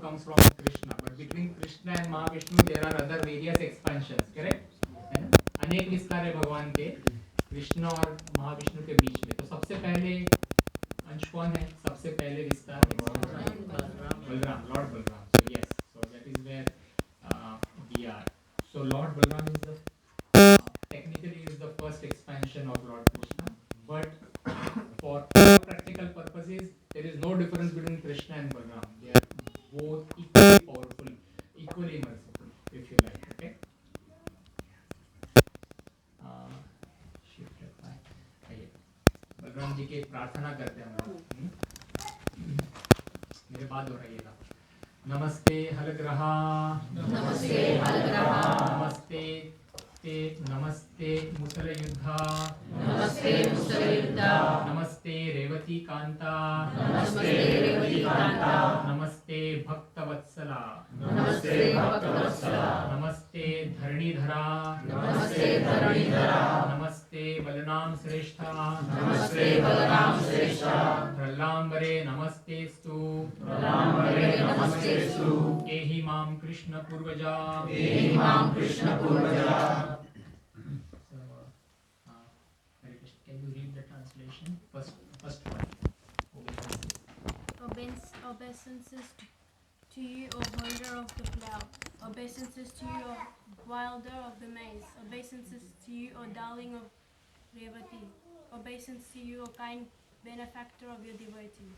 comes from Krishna, but between Krishna and Mahavishnu there are other various expansions, correct? है ना? अनेक विस्तार है भगवान के कृष्ण और महाविष्णु के बीच में. तो सबसे पहले अंश कौन है? सबसे पहले विस्तार Balram, Lord Balram. So yes, so that is where we are. So Lord Balram is the technically is the first expansion of Lord Krishna, but for practical purposes there is no difference between Krishna and Balram. They are both equally powerful, equally merciful, if you like. Okay. आइए बलराम जी की प्रार्थना करते हैं हम लोग. मेरे बाद दोहराइएगा. नमस्ते हलग्रहा, नमस्ते हलग्रहा, नमस्ते ते, नमस्ते मुसलयुद्धा, नमस्ते मुसलयुद्धा, नमस्ते रेवती कांता, नमस्ते रेवती कांता, नमस्ते भक्तवत्सला, नमस्ते भक्तवत्सला, नमस्ते धरणीधरा, नमस्ते धरणीधरा, नमस्ते बलराम श्रेष्ठा, नमस्ते बलराम श्रेष्ठा, प्रल्लाम्बरे नमस्तेस्तु, प्रल्लाम्बरे नमस्तेस्तु, एहि मां कृष्ण पूर्वजा, एहि मां Krishna पूर्वजा. Can you read the translation? First one. Obeisances to you, O holder of the plough. Obeisances to you, O wilder of the maize. Obeisances to you, O darling of Revati. Obeisance to you, O kind benefactor of your devotees.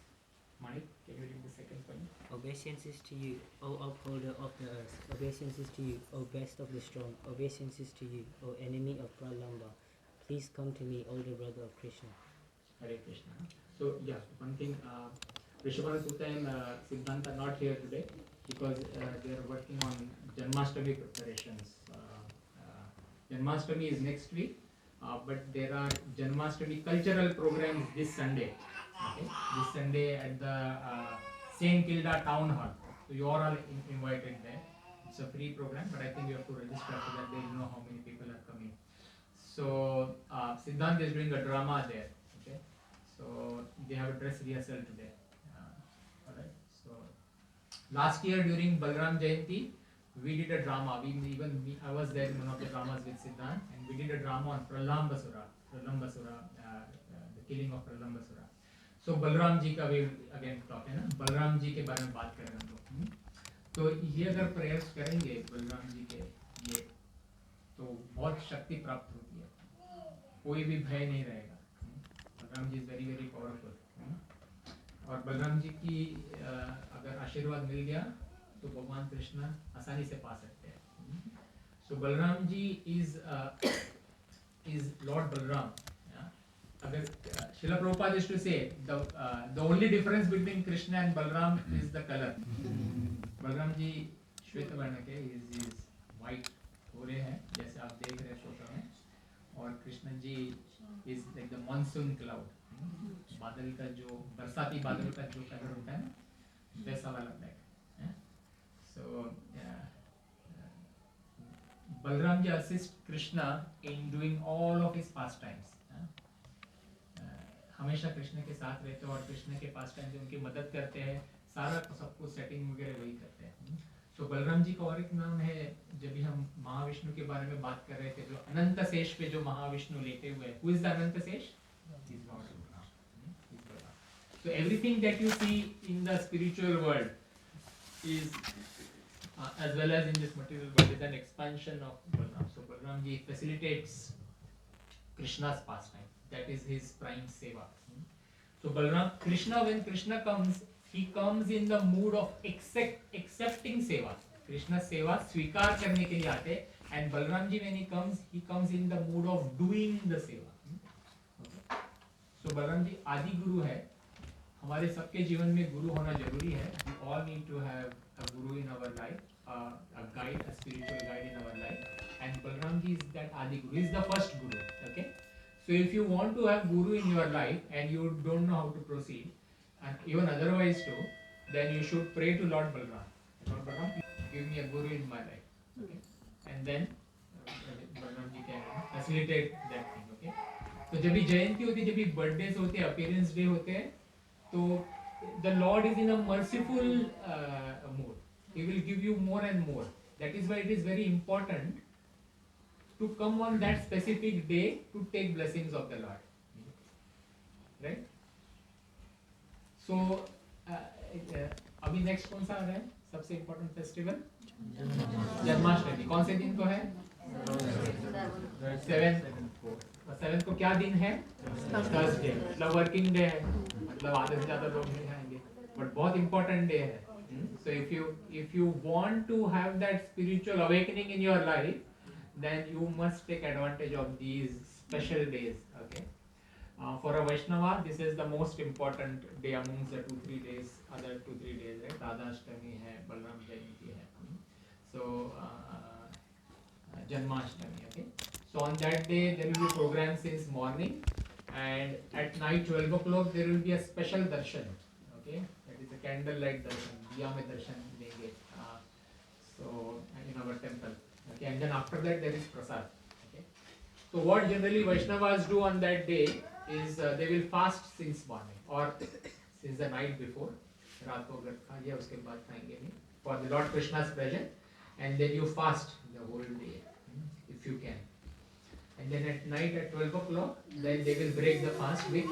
Manik, can you read the second one? Obeisances to you, O upholder of the earth. Obeisances to you, O best of the strong. Obeisances to you, O enemy of Pralamba. Please come to me, older brother of Krishna. Hare Krishna. So yeah, one thing, Rishabhana Sutta and Siddhanta are not here today because they are working on Janmashtami preparations. Janmashtami is next week, but there are Janmashtami cultural programs this Sunday. Okay? This Sunday at the St. Kilda Town Hall. So you are all invited there. It's a free program, but I think you have to register so that they know how many people are coming. So Siddhant is doing a drama there. Okay, so they have a dress rehearsal today. Alright. So last year during Balram Jayanti, we did a drama. I was there in one of the dramas with Siddhant, and we did a drama on Pralambasura, the killing of Pralambasura. So Balram ji का भी again talk है ना, बलराम जी के बारे में बात कर रहे हैं हम लोग. तो ये अगर प्रयास करेंगे बलराम जी के ये, तो बहुत शक्ति प्राप्त होती है, कोई भी भय नहीं रहेगा. Balram ji is very very powerful. और बलराम जी की अगर आशीर्वाद मिल गया तो भगवान कृष्ण आसानी से पा सकते हैं. सो बलराम जी इज लॉर्ड बलराम. अगर Srila Prabhupada used to say the only difference between Krishna and Balram is the color. Balram ji श्वेत वर्ण के, इज वाइट गोरे हैं जैसे आप देख रहे हैं फोटो में, और Krishna ji is like the monsoon cloud. बादल का जो बरसाती बादल का जो कलर होता है ना, वैसा वाला black. So Balram ji assist Krishna in doing all of his past times. हमेशा कृष्ण के साथ रहते हैं और कृष्ण के पास टाइम जो उनकी मदद करते हैं, सारा सबको सेटिंग वगैरह वही करते हैं. तो बलराम जी का और एक नाम है, जब भी हम महाविष्णु के बारे में बात कर रहे थे, जो अनंत शेष पे जो महाविष्णु लेटे हुए हैं, हु इज द अनंत शेष? So everything that you see in the spiritual world is as well as in this material world is an expansion of Balram. So Balram ji facilitates Krishna's pastime. That is his prime seva. So Balram, Krishna, when Krishna comes, he comes in the mood of accepting seva. Krishna seva स्वीकार करने के लिए आते, and Balram ji when he comes in the mood of doing the seva. Okay. So Balram ji आदि गुरु है. हमारे सबके जीवन में गुरु होना जरूरी है. We all need to have a guru in our life, a guide, a spiritual guide in our life. And Balram ji is that Adi Guru. He is the first guru. Okay. So if you want to have guru in your life and you don't know how to proceed, and even otherwise too, then you should pray to Lord Balram. Lord Balram, give me a guru in my life. Okay. And then Balram ji can facilitate that thing. Okay. तो जब भी जयंती होती है, जब भी birthdays होते हैं, appearance day होते हैं, तो the Lord is in a merciful mood. he will give you more and more. That is why it is very important to come on that specific day to take blessings of the Lord. Right? So, अभी next कौन सा आ रहा है सबसे important festival? Janmashtami. कौन से दिन को है? 7th को क्या दिन है? थर्सडे. मतलब वर्किंग डे है, मतलब आधे से ज्यादा लोग नहीं आएंगे, बट बहुत इंपॉर्टेंट डे है. So if you want to have that spiritual awakening in your life, then you must take advantage of these special days. Okay. For a Vaishnava, this is the most important day amongst the 2-3 days, other 2-3 days, right? Radhashtami hai, Balram Jayanti hai. So, Janmashtami, okay? So on that day, there will be programs since morning, and at night 12 o'clock there will be a special darshan, okay? That is a candlelight darshan, diya mein darshan denge. So in our temple, okay? And then after that there is prasad, okay? So what generally Vaishnavas do on that day is they will fast since morning or since the night before. रात को अगर खा लिया उसके बाद खाएंगे नहीं. For the Lord Krishna's pleasure, and then you fast the whole day if you can. And then at night at 12 o'clock, then they will break the fast with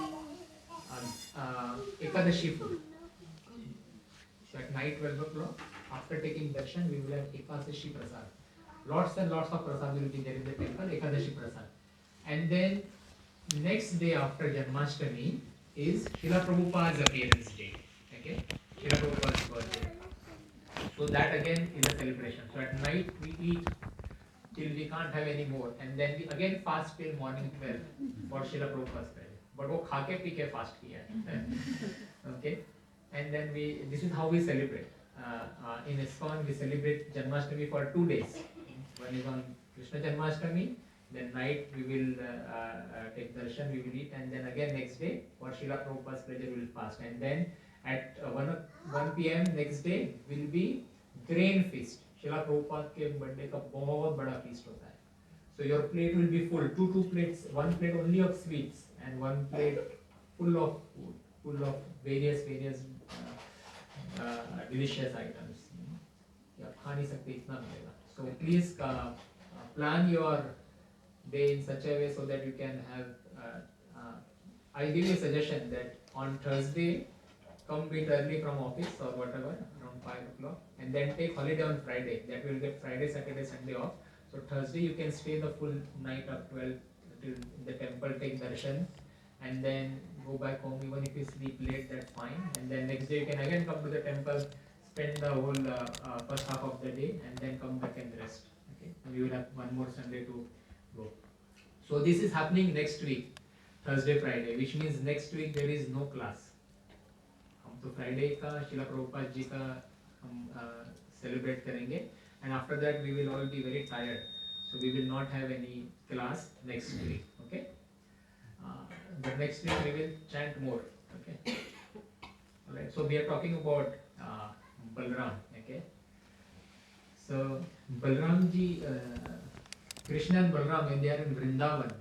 Ekadashi food. So at night 12 o'clock, after taking darshan, we will have Ekadashi prasad. Lots and lots of prasad will be there in the temple, Ekadashi prasad. And then next day after Janmashtami is Srila Prabhupada's appearance day. Okay? Srila Prabhupada's birthday. So that again is a celebration. So at night we eat till we can't have any more, and then we again fast till morning 12 for Srila Prabhupada's birthday. But वो खा के P के fast किया है. Okay? And then this is how we celebrate. In ISKCON we celebrate Janmashtami for 2 days. One is on Krishna Janmashtami. Then night we will take darshan, we will eat, and then again next day for Srila Prabhupada's pleasure we will fast. And then at 1 p.m. next day will be grain feast. Srila Prabhupada के birthday का बहुत बड़ा feast होता है. So your plate will be full, two plates, one plate only of sweets and one plate full of food, full of various delicious items. आप खा नहीं सकते इतना मिलेगा. So please plan your day in such a way so that you can have. I give you a suggestion that on Thursday, come a bit early from office or whatever, around 5 o'clock, and then take holiday on Friday. That will get Friday, Saturday, Sunday off. So Thursday you can stay the full night up 12 till the temple, take darshan, and then go back home. Even if you sleep late, that's fine. And then next day you can again come to the temple, spend the whole first half of the day, and then come back and rest. Okay, and you will have one more Sunday to go. So this is happening next week, Thursday, Friday, which means next week there is no class. हम तो Friday का शिला प्रभुपाद जी का हम celebrate करेंगे, and after that we will all be very tired, so we will not have any class next week. Okay, but next week we will chant more. Okay, alright. So we are talking about Balram. Okay, so Balram ji. Krishna and Balram, when they are in Vrindavan,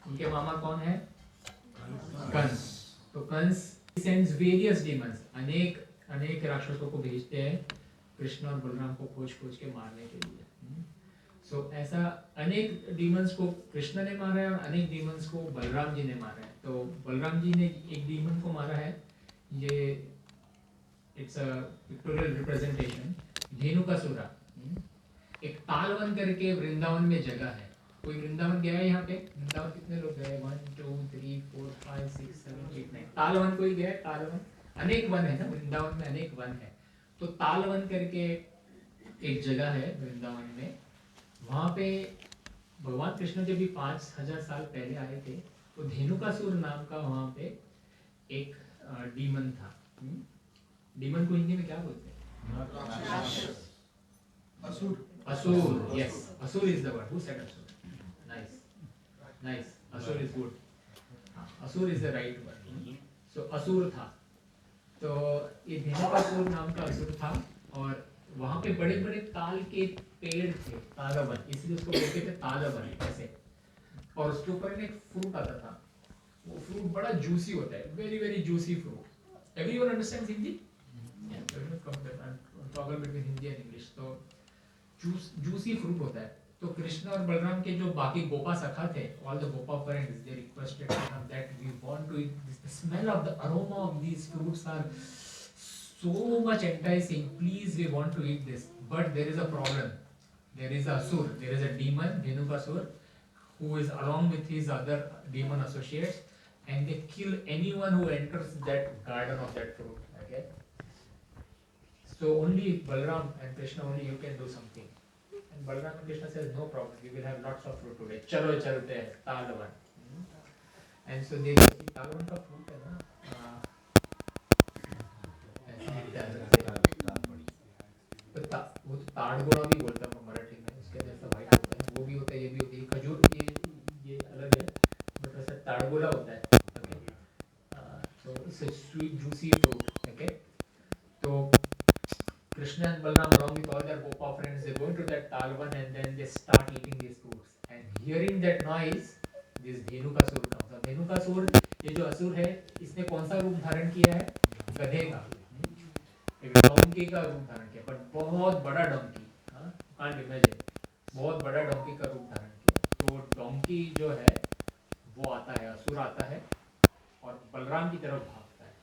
उनके मामा कौन है? कंस. तो Kans sends various demons, अनेक राक्षसों को भेजते हैं कृष्ण और बलराम को खोज के मारने के लिए. So ऐसा अनेक demons को कृष्ण ने मारा है और अनेक demons को बलराम जी ने मारा है. तो बलराम जी ने एक demon को मारा है. ये it's a pictorial representation. धेनुकासुरा. एक तालवन करके वृंदावन में जगह है. कोई वृंदावन गया है यहाँ पे? वृंदावन कितने लोग गए? 1 2 3 4 5 6 7 8 9. तालवन कोई गया है? तालवन अनेक वन है ना, वृंदावन में अनेक वन है. तो तालवन करके एक जगह है वृंदावन में. वहाँ पे भगवान कृष्ण जब भी 5000 साल पहले आए थे, तो धेनुकासुर नाम का वहाँ पे एक डीमन था. डीमन को हिंदी में क्या बोलते हैं? Asur, yes. Asur is the word. Who said Asur? Nice. Asur is good. Asur is the right word. So Asur था. तो ये धेनुकासुर नाम का असुर था, और वहाँ पे बड़े बड़े ताल के पेड़ थे, तालवन, इसलिए उसको बोलते थे तालवन ऐसे. और उसके ऊपर एक फ्रूट आता था. वो फ्रूट बड़ा जूसी होता है, very very juicy fruit. Everyone understands Hindi? Toggle between Hindi and English. तो जूसी फ्रूट होता है. तो कृष्ण और बलराम के जो बाकी गोपा सखा थे, all the gopa friends, they requested that we want to eat this. The smell of the aroma of these fruits are so much enticing. Please, we want to eat this. But there is a problem. There is a asur. There is a demon, Dhenukasur, who is along with his other demon associates, and they kill anyone who enters that garden of that fruit. Okay. So only Balram and Krishna, only you can do something. And Balram and Krishna says, no problem. We will have lots of fruit today. Chalo chalte hai, Talvan. And so they Talvan ka fruit hai na. वो तो ताड़गोला भी बोलता है मराठी में. उसके जैसा white होता है, वो भी होता है, ये भी होती है. खजूर ये अलग है, बट वैसे ताड़गोला होता है. Okay. So it's a sweet juicy fruit. Okay. तो Krishna and Balram along with all their Gopa friends, they go into that Talvan and then they start eating these fruits. And hearing that noise, this Dhenukasur comes. अब Dhenukasur, ये जो असुर है, इसने कौन सा रूप धारण किया है? गधे का, एक डोंकी का रूप धारण किया. बट बहुत बड़ा डोंकी. कांट इमेजिन, बहुत बड़ा डोंकी का रूप धारण किया. तो डोंकी जो है वो आता है, असुर आता है और बलराम की तरफ भागता है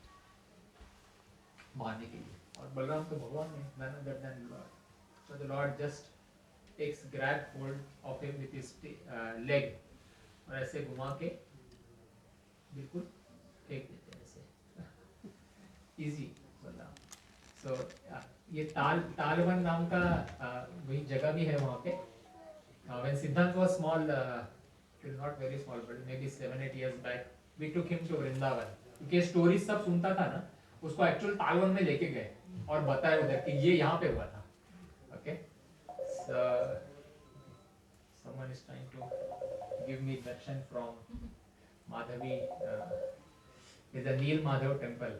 मारने के लिए. और बलराम तो भगवान है, none other than Lord. So the Lord just takes grab hold of him with his leg और ऐसे घुमा के बिल्कुल फेंक देते हैं ऐसे. Easy बलराम. So ये तालवन नाम का वही जगह भी है वहाँ पे. When Siddhant was small, not very small, but maybe 7-8 years back, we took him to Vrindavan. क्योंकि स्टोरी सब सुनता था ना, उसको एक्चुअल तालवन में लेके गए और बताया उधर कि ये यहाँ पे हुआ था. Okay. So someone is trying to give me darshan from Madhavi. There's a Neel Madhav temple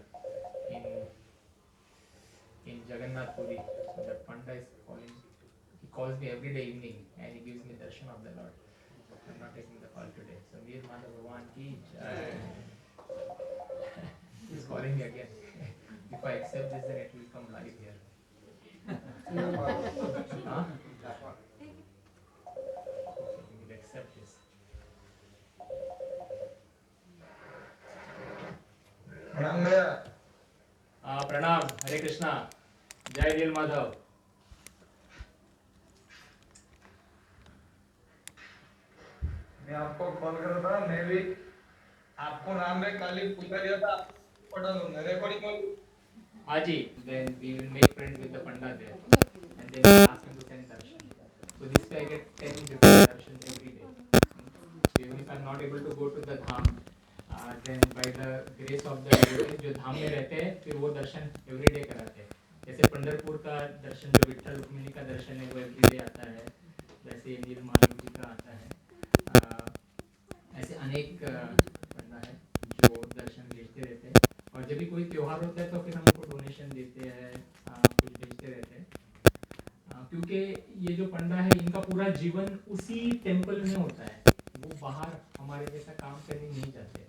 in Jagannath Puri. So that Panda is calling. He calls me every day evening and he gives me darshan of the Lord. I'm not taking the call today. So Neel Madhav Bhagwan ki he's calling me again. If I accept this, then it will come live here. Huh? We will accept this. प्रणाम. हरे कृष्णा. जय नील माधव. मैं आपको call कर रहा था. मैं भी आपको नाम में कल ही पूछा दिया था. पढ़ा लूंगा रिकॉर्डिंग. हाँ जी. Then we will make friends with the Panda there, and then we'll ask him to send darshan. So this way I get 10 different darshans every day. So even if I'm not able to go to the dham, then by the grace of the devotees जो धाम में रहते हैं, फिर वो दर्शन every day कराते हैं. जैसे पंढरपुर का दर्शन, जो विठ्ठल रुक्मिणी का दर्शन है, वो every day आता है. वैसे नील माधव जी का आता है. ऐसे अनेक पंडा है जो दर्शन भेजते रहते हैं. और जब भी कोई त्योहार होता है तो फिर हम उनको डोनेशन देते हैं, कुछ भेजते रहते हैं. क्योंकि ये जो पंडा है, इनका पूरा जीवन उसी टेम्पल में होता है. वो बाहर हमारे जैसा काम करने नहीं जाते.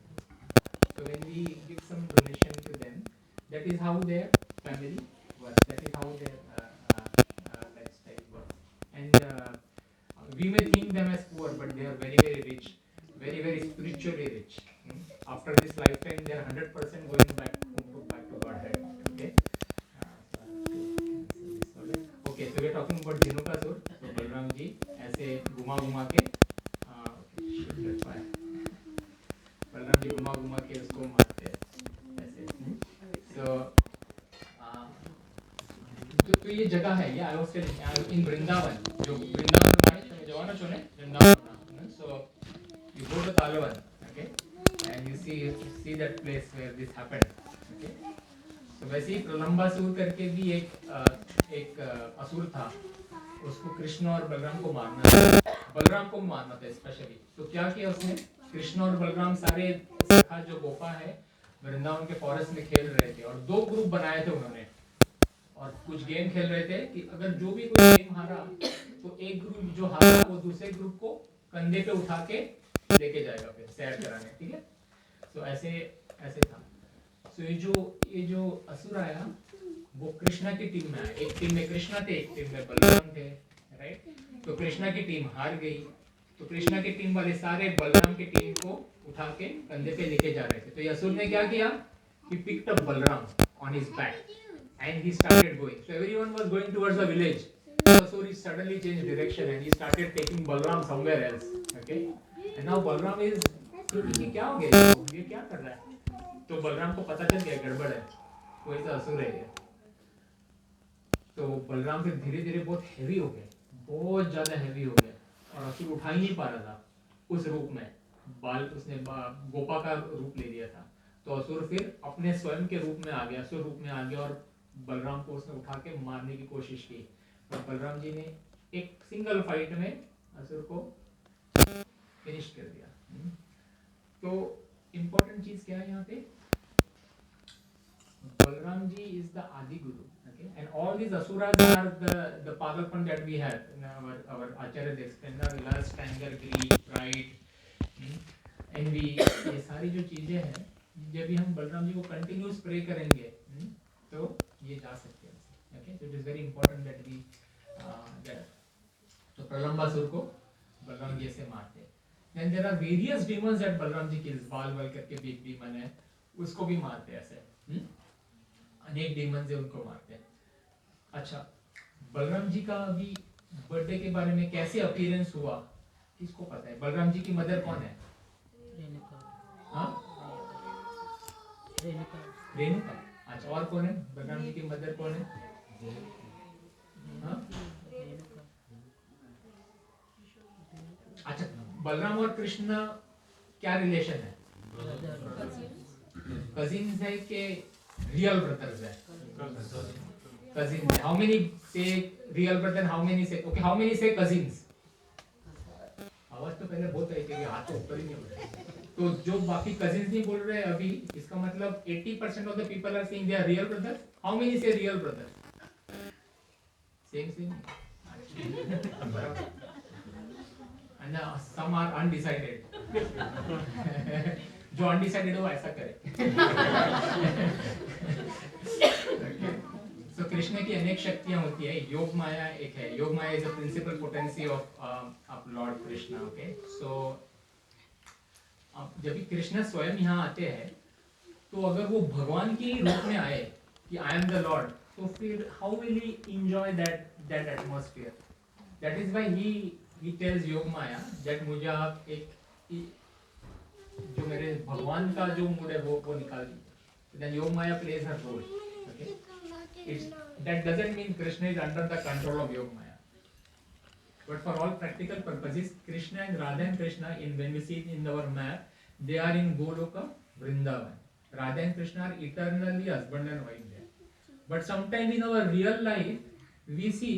So when we give some donation to them, that is how their family works. That is how their lifestyle works. And we may think them as poor, but they are very, very rich, very, very spiritually rich. After this lifetime, they are 100% going back to Godhead. Okay. Okay. So we are talking about Dhenukasur. So Balram ji ऐसे घुमा के बलराम जी घुमा के उसको मारते हैं ऐसे. तो ये जगह है, ये I was telling in Vrindavan. जो वृंदावन में તમે જવાના છો ને Vrindavan. So you go to Talvan, okay, and you see that place where this happened. Okay. So वैसे ही प्रलंबासुर करके भी एक असुर था. उसको कृष्ण और बलराम को मारना था स्पेशली. तो क्या किया उसने? कृष्ण और बलराम सारे सखा जो गोपा है वृंदावन के फॉरेस्ट में खेल रहे थे, और 2 ग्रुप बनाए थे उन्होंने, और कुछ गेम खेल रहे थे कि अगर जो भी कोई गेम हारा तो एक ग्रुप जो हारा वो दूसरे ग्रुप को कंधे पे उठा के लेके जाएगा फिर सैर कराने. ठीक है. तो ऐसे था. सो ये जो असुर आया वो कृष्णा की टीम में आए। एक टीम में कृष्णा थे, एक टीम में बलराम थे, राइट। तो कृष्णा की टीम हार गई, तो कृष्णा की टीम वाले सारे बलराम की टीम को उठा के कंधे पे लेके जा रहे थे। तो असुर ने क्या किया, he picked up Balram on his back and he started going. So everyone was going towards the village. So Asur suddenly changed direction and he started taking Balram somewhere else. Okay, and now Balram is thinking कि क्या हो गया इसको, ये क्या कर रहा है। तो बलराम को पता चल गया गड़बड़ है, कोई तो असुर है ये। तो बलराम फिर धीरे धीरे बहुत हैवी हो गए, बहुत ज्यादा हैवी हो गए, और असुर उठा ही नहीं पा रहा था उस रूप में। उसने गोपा का रूप ले लिया था। तो असुर फिर अपने स्वयं के रूप में आ गया, असुर रूप में आ गया, और बलराम को उसने उठा के मारने की कोशिश की। और बलराम जी ने एक सिंगल फाइट में असुर को फिनिश कर दिया। तो इम्पोर्टेंट चीज क्या है यहाँ पे, Balram ji is the Adi Guru, okay, and all these asuras are the pagalpan that we have in our Acharya explained, lust, anger, greed, pride, envy, ये सारी जो चीजें हैं, जब भी हम बलराम जी को कंटिन्यूस प्रे करेंगे तो ये जा सकते हैं, okay, so it is very important that we तो प्रलंबासुर को बलराम जी से मारते हैं। Then there are various demons that Balram ji kills, बाल करके भी एक demon है, उसको भी मारते हैं ऐसे। अनेक डेमन से उनको मारते हैं। अच्छा, बलराम जी का अभी बर्थडे के बारे में कैसे अपीयरेंस हुआ, किसको पता है? बलराम जी की मदर कौन है? हाँ, रेणुका। अच्छा, और कौन है बलराम जी की मदर कौन है? हाँ? अच्छा, बलराम और कृष्ण क्या रिलेशन है? कजिन्स है कि रियल ब्रदर्स है? कजिन्स है। How many say real brother, how many से, ओके, हाउ मेनी से कजिन्स? आवाज तो पहले बहुत आई थी, हाथ तो ऊपर ही नहीं उठ रहे। तो जो बाकी कजिन्स नहीं बोल रहे अभी, इसका मतलब 80% of the people are saying they are real brothers. How many say real brothers? Same and some are undecided. जो अनडिसाइडेड हो ऐसा करे। So कृष्ण की अनेक शक्तियां होती है। योग माया एक है। Yog Maya is a principal potency of Lord Krishna. Okay, so जब भी कृष्ण स्वयं यहाँ आते हैं, तो अगर वो भगवान की रूप में आए कि आई एम द लॉर्ड, तो फिर how will he enjoy that atmosphere? That is why he tells योग माया that मुझे आप एक जो मेरे भगवान का जो मूड है वो निकाल दीजिए। then योग माया plays her role, okay, that doesn't mean Krishna is under the control of योग माया, but for all practical purposes Krishna and Radha and Krishna, when we see in our map, they are in Goloka Vrindavan. Radha and Krishna are eternally husband and wife there, but sometimes in our real life we see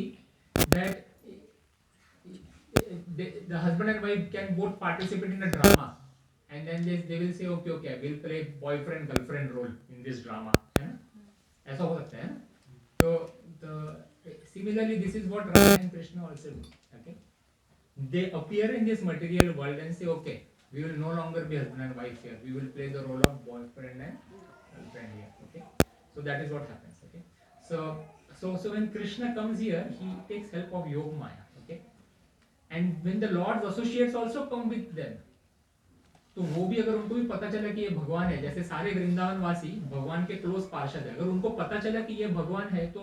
that the husband and wife can both participate in a drama, and then they will say okay we'll play boyfriend girlfriend role in this drama, है ना? ऐसा हो सकता है ना? तो similarly this is what Radha and Krishna also do, okay, they appear in this material world and say okay we will no longer be husband and wife here, we will play the role of boyfriend and girlfriend here, okay, so that is what happens, okay, so when Krishna comes here he takes help of Yog Maya, okay, and when the Lord's associates also come with them, तो वो भी अगर उनको भी पता चला कि ये भगवान है, जैसे सारे वृंदावन वासी भगवान के क्लोज पार्षद है, अगर उनको पता चला कि ये भगवान है तो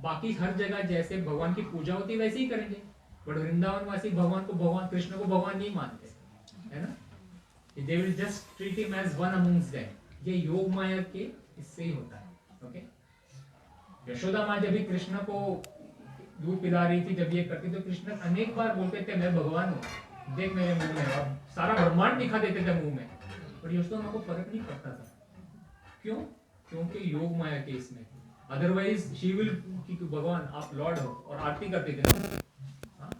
बाकी हर जगह जैसे भगवान की पूजा होती है वैसे ही करेंगे, बट वृंदावन वासी भगवान को भगवान कृष्ण को भगवान नहीं मानते, है ना? They will just treat him as one amongst them. ये योग माया के इससे ही होता है, ओके? यशोदा माँ जब भी कृष्ण को दूध पिला रही थी, जब ये करती तो कृष्ण अनेक बार बोलते थे मैं भगवान हूँ, देख मेरे मुंह में, और सारा ब्रह्मांड दिखा देते थे मुंह में, पर यशोदा माँ को फर्क नहीं पड़ता था। क्यों? क्योंकि योग माया के इसमें, अदरवाइज शी विल कि भगवान आप लॉर्ड हो, और आरती करते थे ना,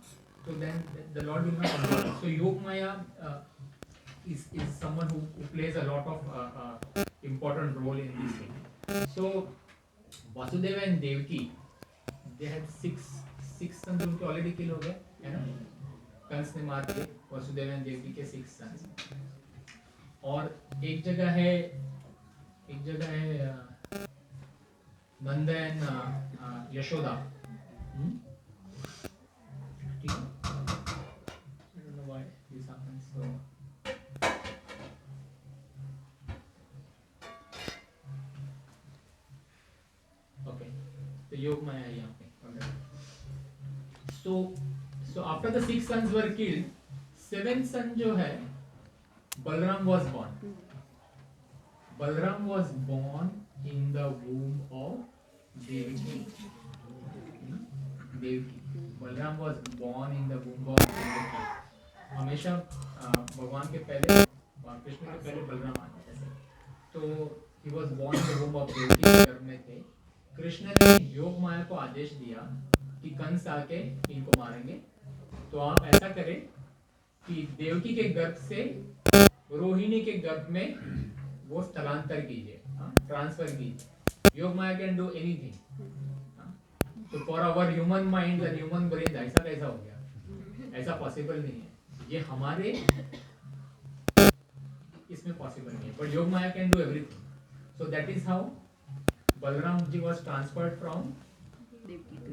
तो then the Lord will not control. So Yog Maya is someone who plays a lot of important role in this thing. So Vasudeva and Devaki, they had six sons, उनके already kill हो गए, है ना? कंस ने मार दिए वसुदेव एंड देवकी के 6 sons। और एक जगह है Nanda and Yashoda. ठीक है? I don't know why this happens. So okay, तो योग माया है यहाँ पे. So after the 6 sons were killed, 7th son जो है Balram was born. Balram was born in the womb of Devaki. Devaki. Balram was born in the womb of Devaki. हमेशा भगवान के पहले कृष्ण के पहले बलराम आते हैं. तो he was born in the womb of Devaki गर्भ में थे. कृष्ण ने योग माया को आदेश दिया कि कंस आके इनको मारेंगे, तो आप ऐसा करें कि देवकी के गर्भ से रोहिणी के गर्भ में वो स्थलांतर कीजिए, ट्रांसफर कीजिए. Yoga Maya can do anything. तो for our human mind and human brain ऐसा कैसा हो गया? ऐसा पॉसिबल नहीं है. ये हमारे इसमें पॉसिबल नहीं है, but Yog Maya can do everything. So that is how Balram ji was transferred from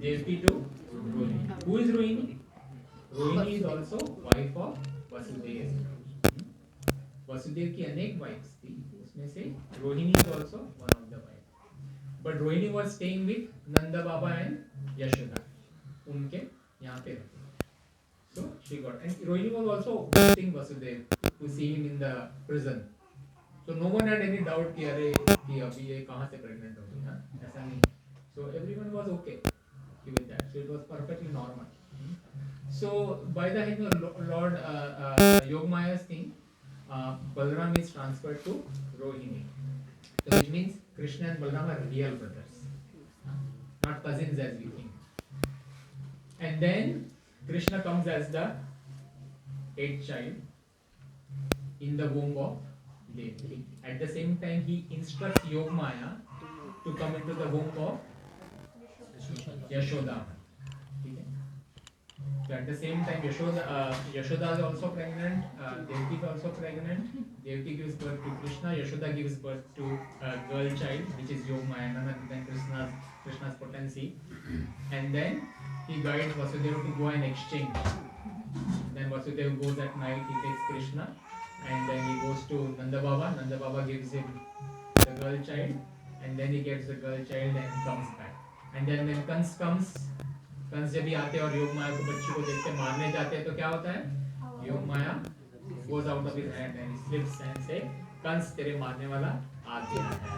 Devaki to Rohini. Who is Rohini? Rohini is also wife of Vasudev. Vasudev की अनेक wives थी, उसमें से Rohini is also one of the wives. But Rohini was staying with Nanda Baba and Yashoda. उनके यहाँ पे रहती. So she got, and Rohini was also visiting Vasudev to see him in the prison. So no one had any doubt कि अरे कि अभी ये कहाँ से pregnant हो गई, हाँ, ऐसा नहीं. So everyone was okay with that. So it was perfectly normal. So by the help of Lord Yogmaya's thing, Balram is transferred to Rohini. So which means Krishna and Balram are real brothers, not cousins as we think. And then Krishna comes as the 8th child in the womb of Devaki. At the same time, he instructs Yogmaya to come into the womb of Yashoda. Okay? So at the same time, Yashoda is also pregnant. Devaki is also pregnant. Devaki gives birth to Krishna. Yashoda gives birth to a girl child, which is Yogmaya, none other than Krishna's potency. And then he guides Vasudeva to go and exchange. Then Vasudeva goes at night. He takes Krishna. And then he goes to Nanda Baba. Nanda Baba gives him the girl child, and then he gets the girl child and comes back. And then when Kans comes, Kans जब भी आते हैं और योग माया को बच्ची को देखते मारने जाते हैं, तो क्या होता है? योग माया goes out of his hand and he slips and say, Kans तेरे मारने वाला आ गया है.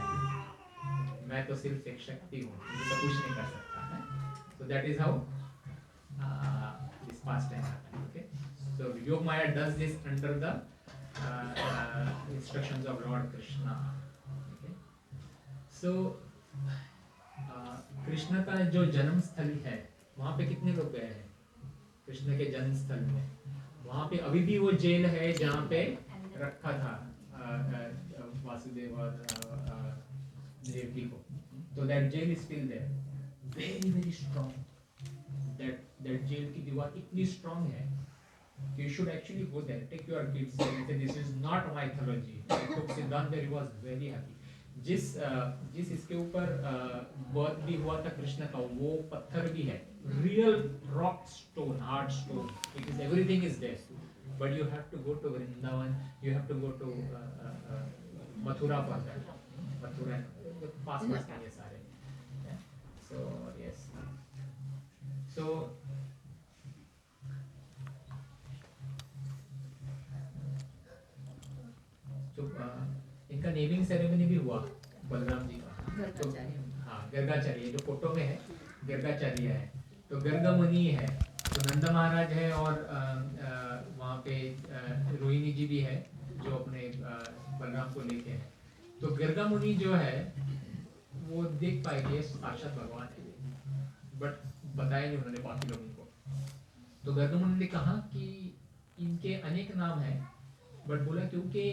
मैं तो सिर्फ एक शक्ति हूँ, मुझे तो कुछ नहीं कर सकता है. So that is how this pastime happened. Okay. So Yog Maya does this under the instructions of Lord Krishna. Okay. So Krishna का जो जन्म स्थल है, वहाँ पे कितने लोग गए हैं? कृष्ण के जन्म स्थल में वहाँ पे अभी भी वो जेल है जहाँ पे रखा था वासुदेव और देवकी को. तो that jail is still there, very very strong. That jail की दीवार इतनी strong है. You should actually go there. Take your kids there and say, this is not mythology. I took Siddhant there, he was very happy. जिस इसके ऊपर birth भी हुआ था कृष्ण का, वो पत्थर भी है, real rock stone, hard stone. It is, everything is there. But you have to go to Vrindavan, you have to go to Mathura for that. Mathura, पास पास के ये सारे. So yes. So इनका नेमिंग सेरेमनी भी हुआ बलराम जी का. हाँ, गर्गाचार्य जो photo में है, गर्गाचार्य है. तो गर्ग मुनि है, तो नंद महाराज है, और वहाँ पे रोहिणी जी भी है जो अपने बलराम को लेके है. तो गर्ग मुनि जो है वो देख पाएंगे साक्षात भगवान है, बट बताया नहीं उन्होंने बाकी लोगों को. तो गर्ग मुनि ने कहा कि इनके अनेक नाम हैं, बट बोला क्योंकि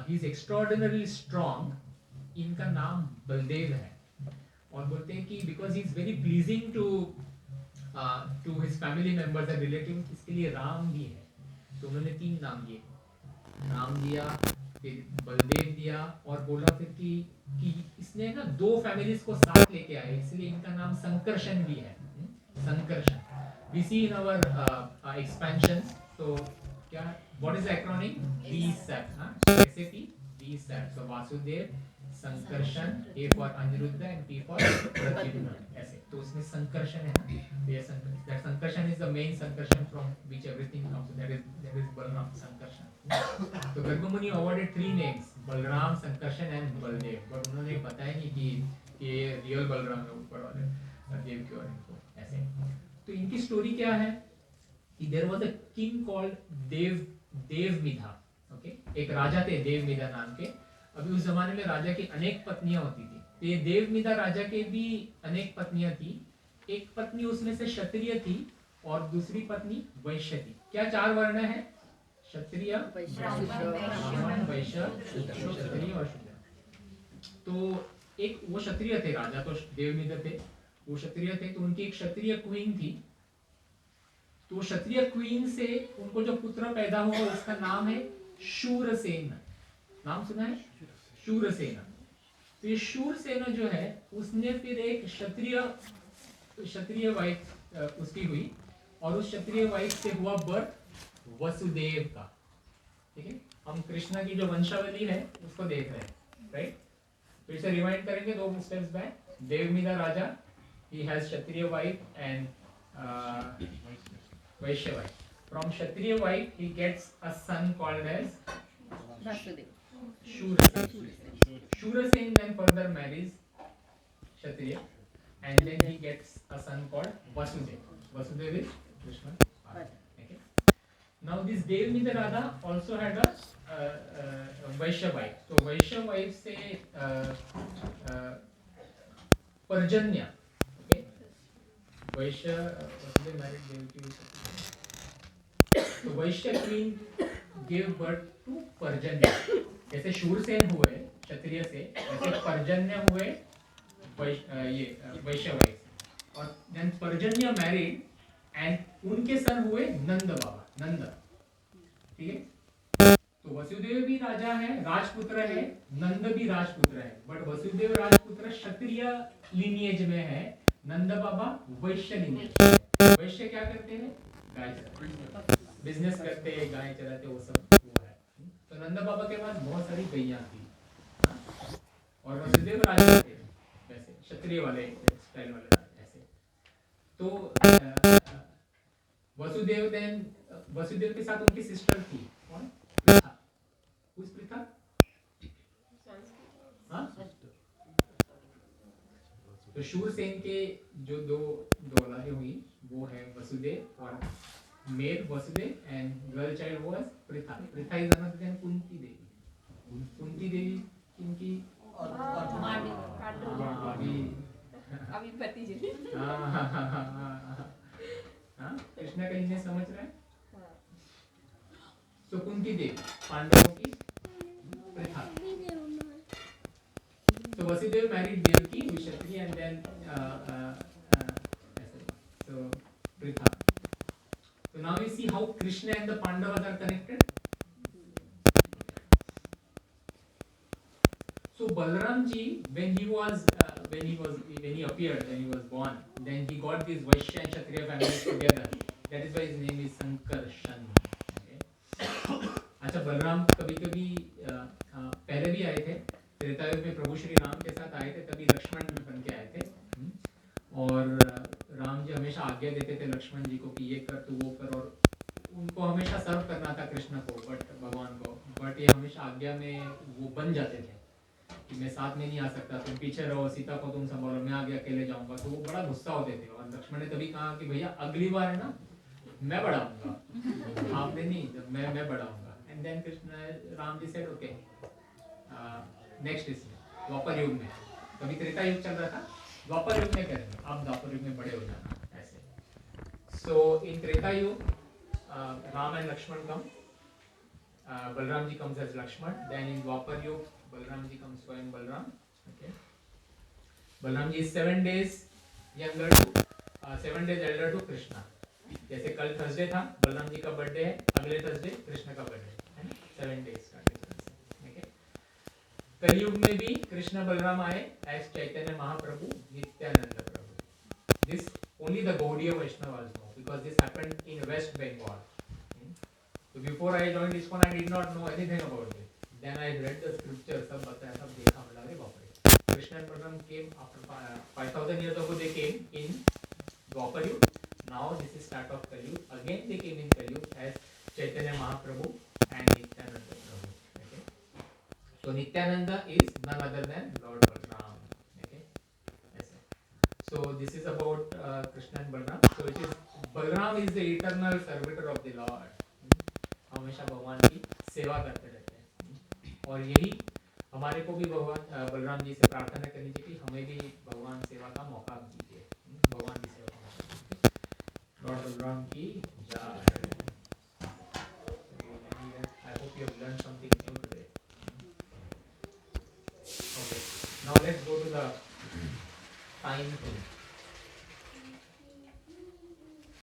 he is extraordinarily strong, इनका नाम बलदेव है. और बोलते हैं कि because he is very pleasing to his family members and relatives, इसके लिए राम भी है. तो उन्होंने 3 नाम दिए. नाम दिया फिर बलदेव दिया और बोला फिर कि इसने ना दो फैमिलीज को साथ लेके आए, इसलिए इनका नाम संकर्षण भी है। Sankarshan we see in our expansions, so क्या what is the acronym VSAP, SAP VSAP, so Vasudev, Sankarshan, A for Aniruddha and P for Pradyumna, ऐसे तो उसमें संकर्षण है ना, ये that Sankarshan is the main Sankarshan from which everything comes, that is Balram Sankarshan. तो Gargmuni awarded 3 names, Balram, Sankarshan and Baldev, but उन्होंने बताया नहीं कि ये रियल बलराम है ऊपर वाले देव की और इनको ऐसे। तो इनकी स्टोरी क्या है कि there was a king called Devmidha, okay, एक राजा थे देवमिधा नाम के। अभी उस जमाने में राजा की अनेक पत्नियां होती थी, तो ये देवमिधा राजा के भी अनेक पत्नियां थी। एक पत्नी उसमें से क्षत्रिय थी और दूसरी पत्नी वैश्य थी। क्या 4 वर्ण है? क्षत्रिय, ब्राह्मण, वैश्य, क्षत्रिय और शूद्र। तो एक वो क्षत्रिय थे, राजा तो देवमिधा थे, वो क्षत्रिय थे, तो उनकी एक क्षत्रिय क्वीन थी। तो क्षत्रिय क्वीन से उनको जो पुत्र पैदा हुआ उसका नाम है शूरसेन। नाम सुना है? शूरसेन। तो ये शूरसेन जो है उसने फिर एक क्षत्रिय वाइफ उसकी हुई और उस क्षत्रिय वाइफ से हुआ बर्थ वसुदेव का। ठीक है, हम कृष्णा की जो वंशावली है उसको देख रहे हैं, राइट। फिर से रिवाइंड करेंगे 2 steps back. Devmidha Raja, he has Kshatriya wife and Vaishya wife. From Kshatriya wife he gets a son called as Shurasen. Shurasen then further marries Kshatriya and then he gets a son called Vasudev. Vasudev is Krishna's father. Okay. Now this Devamida Radha also had a Vaishya wife. So Vaishya wife से Parjanya, okay, Vaishya Vasudev married Devaki. So Vaishya queen gave birth to Parjanya. जैसे शूरसेन हुए क्षत्रिय से, वैसे पर्जन्य हुए वैश्य wife. और then पर्जन्य married and उनके सन हुए नंद बाबा, नंद। ठीक है, तो वसुदेव भी राजा है, राजपुत्र है, नंद भी राजपुत्र है, बट वसुदेव राजपुत्र क्षत्रिय लिनिएज में है, नंद बाबा वैश्य लिनिएज। वैश्य क्या करते हैं? गाय चराते, बिजनेस करते हैं, गाय चराते, वो सब वो है। तो नंद बाबा के पास बहुत सारी गैया थी और वसुदेव राजा थे, वैसे क्षत्रिय वाले स्टाइल वाले राजा ऐसे। तो वसुदेव के साथ उनकी सिस्टर थी, कौन? पृथा। उस पृथा तो शूरसेन के जो दो औलादें हुई वो है वसुदेव और male Vasudev and girl child was Pritha. Pritha is another than Kunti Devi. Kunti Devi इनकी अभी भतीजी। कृष्णा कहीं नहीं समझ रहा है। तो कुंती देवी पांडवों की Pritha. So Vasudev married Devaki, who is Kshatriya, and then so Pritha. So now we see how Krishna and the Pandavas are connected. So Balram ji, when he appeared, when he was born, then he got these Vaishya and Kshatriya families together. That is why his name is Sankarshan. Okay. अच्छा, बलराम कभी-कभी पहले भी आए थे, त्रेतायुग में प्रभु श्री राम के साथ आए थे, तभी लक्ष्मण बन के आए थे। और राम जी हमेशा आज्ञा देते थे लक्ष्मण जी को कि ये कर तो वो कर, और उनको हमेशा सर्व करना था कृष्ण को, बट भगवान को, बट ये हमेशा आज्ञा में वो बन जाते थे कि मैं साथ में नहीं आ सकता, तुम पीछे रहो, सीता को तुम संभालो, मैं आगे अकेले जाऊंगा। तो वो बड़ा गुस्सा होते थे और लक्ष्मण ने तभी कहा कि भैया अगली बार है ना मैं बढ़ाऊंगा, आपने नहीं, जब मैं बढ़ाऊंगा। And then Krishna Ram ji said okay, next इसमें द्वापर युग में, कभी त्रेता युग चल रहा था, द्वापर युग में करेंगे, आप द्वापर युग में बड़े हो जाना ऐसे। सो in Treta Yug Ram and Lakshman come, Balram ji comes as Lakshman. Then in Dwapar Yug Balram ji comes स्वयं Balram. Okay, Balram ji 7 days younger to 7 days elder to Krishna. जैसे कल थर्सडे था, बलराम जी का बर्थडे है, अगले थर्सडे कृष्ण का बर्थडे है, 7 days का डिफरेंस है। कलयुग में भी कृष्ण बलराम आए as Chaitanya Mahaprabhu, Nityananda Prabhu. This only the Gaudiya Vaishnavas know because this happened in West Bengal. So before I joined ISKCON, I did not know anything about this. Then I read the scriptures, सब बताया, सब देखा, मतलब अरे बाप रे. Krishna and Balaram came after 5,000 years ago. They came in Dwapar Yuga. Now this is start of Kali Yuga. Again they came in Kali Yuga as Chaitanya Mahaprabhu and Nityananda Prabhu. Okay. So Nityananda is none other than Lord Balaram. Okay. Yes, sir. So this is about Krishna and Balaram. So it is Balaram is the eternal servitor of the Lord. हमेशा भगवान की सेवा करते रहते हैं और यही हमारे को भी भगवान बलराम जी से प्रार्थना करनी चाहिए कि हमें भी भगवान सेवा का मौका दीजिए, भगवान की सेवा का मौका दीजिए. लॉर्ड बलराम की